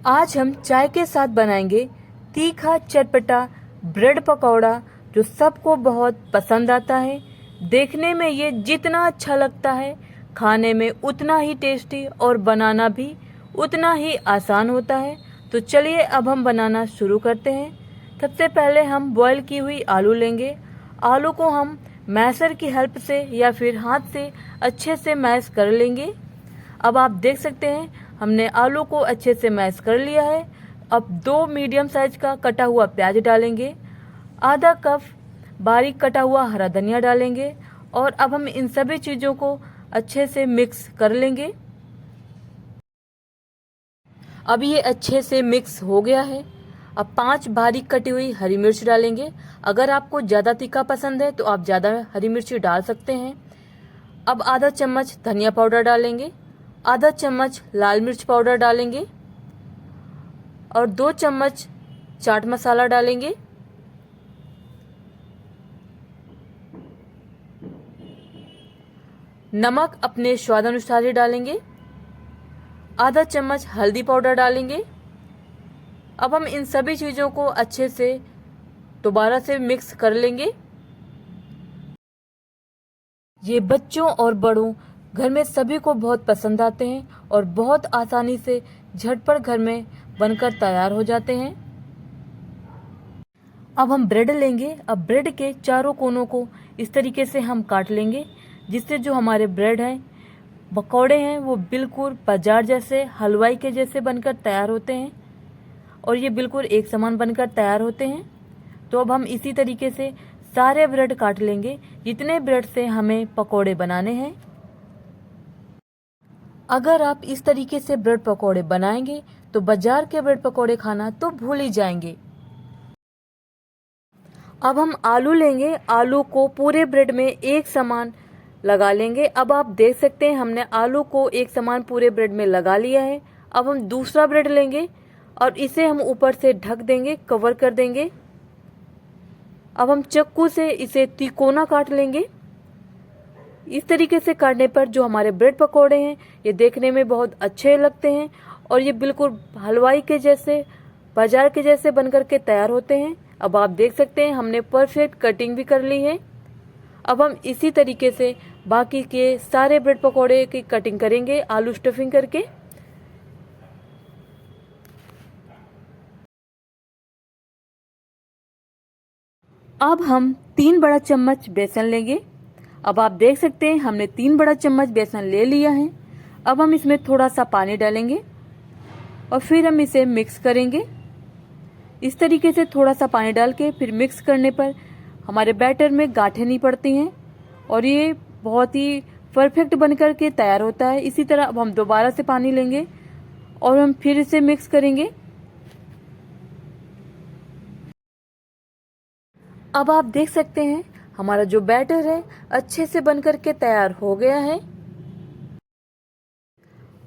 आज हम चाय के साथ बनाएंगे तीखा चटपटा ब्रेड पकौड़ा, जो सबको बहुत पसंद आता है। देखने में ये जितना अच्छा लगता है, खाने में उतना ही टेस्टी और बनाना भी उतना ही आसान होता है। तो चलिए अब हम बनाना शुरू करते हैं। सबसे पहले हम बॉईल की हुई आलू लेंगे। आलू को हम मैशर की हेल्प से या फिर हाथ से अच्छे से मैश कर लेंगे। अब आप देख सकते हैं हमने आलू को अच्छे से मैश कर लिया है। अब 2 मीडियम साइज का कटा हुआ प्याज डालेंगे, आधा कप बारीक कटा हुआ हरा धनिया डालेंगे और अब हम इन सभी चीज़ों को अच्छे से मिक्स कर लेंगे। अब ये अच्छे से मिक्स हो गया है। अब 5 बारीक कटी हुई हरी मिर्च डालेंगे। अगर आपको ज़्यादा तीखा पसंद है तो आप ज़्यादा हरी मिर्ची डाल सकते हैं। अब आधा चम्मच धनिया पाउडर डालेंगे, आधा चम्मच लाल मिर्च पाउडर डालेंगे और 2 चम्मच चाट मसाला डालेंगे। नमक अपने स्वाद अनुसार ही डालेंगे। आधा चम्मच हल्दी पाउडर डालेंगे। अब हम इन सभी चीज़ों को अच्छे से दोबारा से मिक्स कर लेंगे। ये बच्चों और बड़ों घर में सभी को बहुत पसंद आते हैं और बहुत आसानी से झटपट घर में बनकर तैयार हो जाते हैं। अब हम ब्रेड लेंगे। अब ब्रेड के चारों कोनों को इस तरीके से हम काट लेंगे, जिससे जो हमारे ब्रेड हैं, पकौड़े हैं, वो बिल्कुल बाजार जैसे हलवाई के जैसे बनकर तैयार होते हैं और ये बिल्कुल एक समान बनकर तैयार होते हैं। तो अब हम इसी तरीके से सारे ब्रेड काट लेंगे, जितने ब्रेड से हमें पकौड़े बनाने हैं। अगर आप इस तरीके से ब्रेड पकौड़े बनाएंगे तो बाजार के ब्रेड पकौड़े खाना तो भूल ही जाएंगे। अब हम आलू लेंगे। आलू को पूरे ब्रेड में एक समान लगा लेंगे। अब आप देख सकते हैं हमने आलू को एक समान पूरे ब्रेड में लगा लिया है। अब हम दूसरा ब्रेड लेंगे और इसे हम ऊपर से ढक देंगे, कवर कर देंगे। अब हम चाकू से इसे तिकोना काट लेंगे। इस तरीके से काटने पर जो हमारे ब्रेड पकौड़े हैं, ये देखने में बहुत अच्छे लगते हैं और ये बिल्कुल हलवाई के जैसे, बाजार के जैसे बनकर के तैयार होते हैं। अब आप देख सकते हैं हमने परफेक्ट कटिंग भी कर ली है। अब हम इसी तरीके से बाकी के सारे ब्रेड पकौड़े की कटिंग करेंगे आलू स्टफिंग करके। अब हम 3 बड़ा चम्मच बेसन लेंगे। अब आप देख सकते हैं हमने 3 बड़ा चम्मच बेसन ले लिया है। अब हम इसमें थोड़ा सा पानी डालेंगे और फिर हम इसे मिक्स करेंगे। इस तरीके से थोड़ा सा पानी डाल के फिर मिक्स करने पर हमारे बैटर में गांठें नहीं पड़ती हैं और ये बहुत ही परफेक्ट बनकर के तैयार होता है। इसी तरह अब हम दोबारा से पानी लेंगे और हम फिर इसे मिक्स करेंगे। अब आप देख सकते हैं हमारा जो बैटर है अच्छे से बनकर के तैयार हो गया है।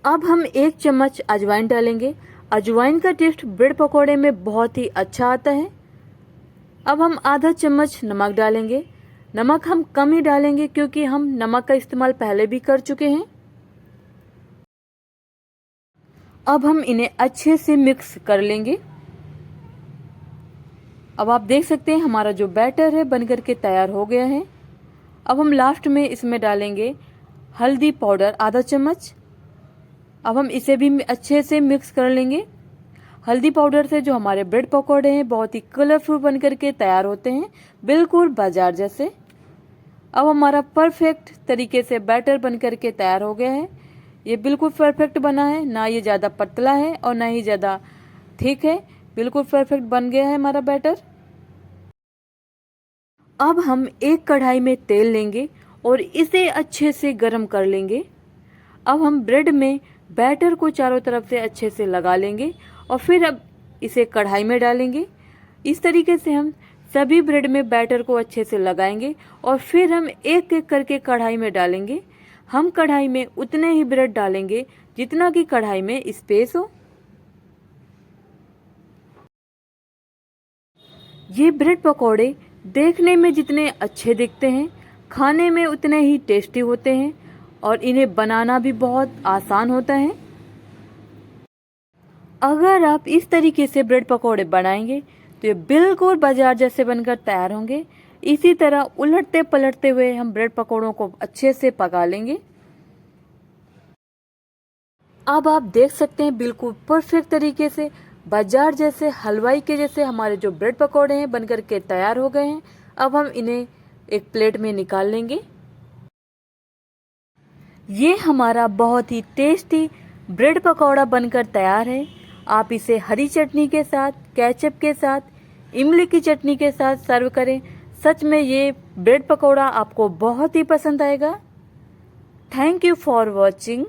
अब हम 1 चम्मच अजवाइन डालेंगे। अजवाइन का टेस्ट ब्रेड पकौड़े में बहुत ही अच्छा आता है। अब हम आधा चम्मच नमक डालेंगे। नमक हम कम ही डालेंगे क्योंकि हम नमक का इस्तेमाल पहले भी कर चुके हैं। अब हम इन्हें अच्छे से मिक्स कर लेंगे। अब आप देख सकते हैं हमारा जो बैटर है बनकर के तैयार हो गया है। अब हम लास्ट में इसमें डालेंगे हल्दी पाउडर आधा चम्मच। अब हम इसे भी अच्छे से मिक्स कर लेंगे। हल्दी पाउडर से जो हमारे ब्रेड पकौड़े हैं बहुत ही कलरफुल बनकर के तैयार होते हैं, बिल्कुल बाजार जैसे। अब हमारा परफेक्ट तरीके से बैटर बनकर के तैयार हो गया है। ये बिल्कुल परफेक्ट बना है, ना ये ज़्यादा पतला है और ना ही ज़्यादा थिक है। बिल्कुल परफेक्ट बन गया है हमारा बैटर। अब हम एक कढ़ाई में तेल लेंगे और इसे अच्छे से गर्म कर लेंगे। अब हम ब्रेड में बैटर को चारों तरफ से अच्छे से लगा लेंगे और फिर अब इसे कढ़ाई में डालेंगे। इस तरीके से हम सभी ब्रेड में बैटर को अच्छे से लगाएंगे और फिर हम एक एक करके कढ़ाई में डालेंगे। हम कढ़ाई में उतने ही ब्रेड डालेंगे जितना कि कढ़ाई में स्पेस हो। ये ब्रेड पकौड़े देखने में जितने अच्छे दिखते हैं, खाने में उतने ही टेस्टी होते हैं और इन्हें बनाना भी बहुत आसान होता है। अगर आप इस तरीके से ब्रेड पकौड़े बनाएंगे तो ये बिल्कुल बाजार जैसे बनकर तैयार होंगे। इसी तरह उलटते पलटते हुए हम ब्रेड पकौड़ों को अच्छे से पका लेंगे। अब आप देख सकते हैं बिल्कुल परफेक्ट तरीके से बाजार जैसे हलवाई के जैसे हमारे जो ब्रेड पकौड़े हैं बनकर के तैयार हो गए हैं। अब हम इन्हें एक प्लेट में निकाल लेंगे। ये हमारा बहुत ही टेस्टी ब्रेड पकौड़ा बनकर तैयार है। आप इसे हरी चटनी के साथ, केचप के साथ, इमली की चटनी के साथ सर्व करें। सच में ये ब्रेड पकौड़ा आपको बहुत ही पसंद आएगा। Thank you for watching.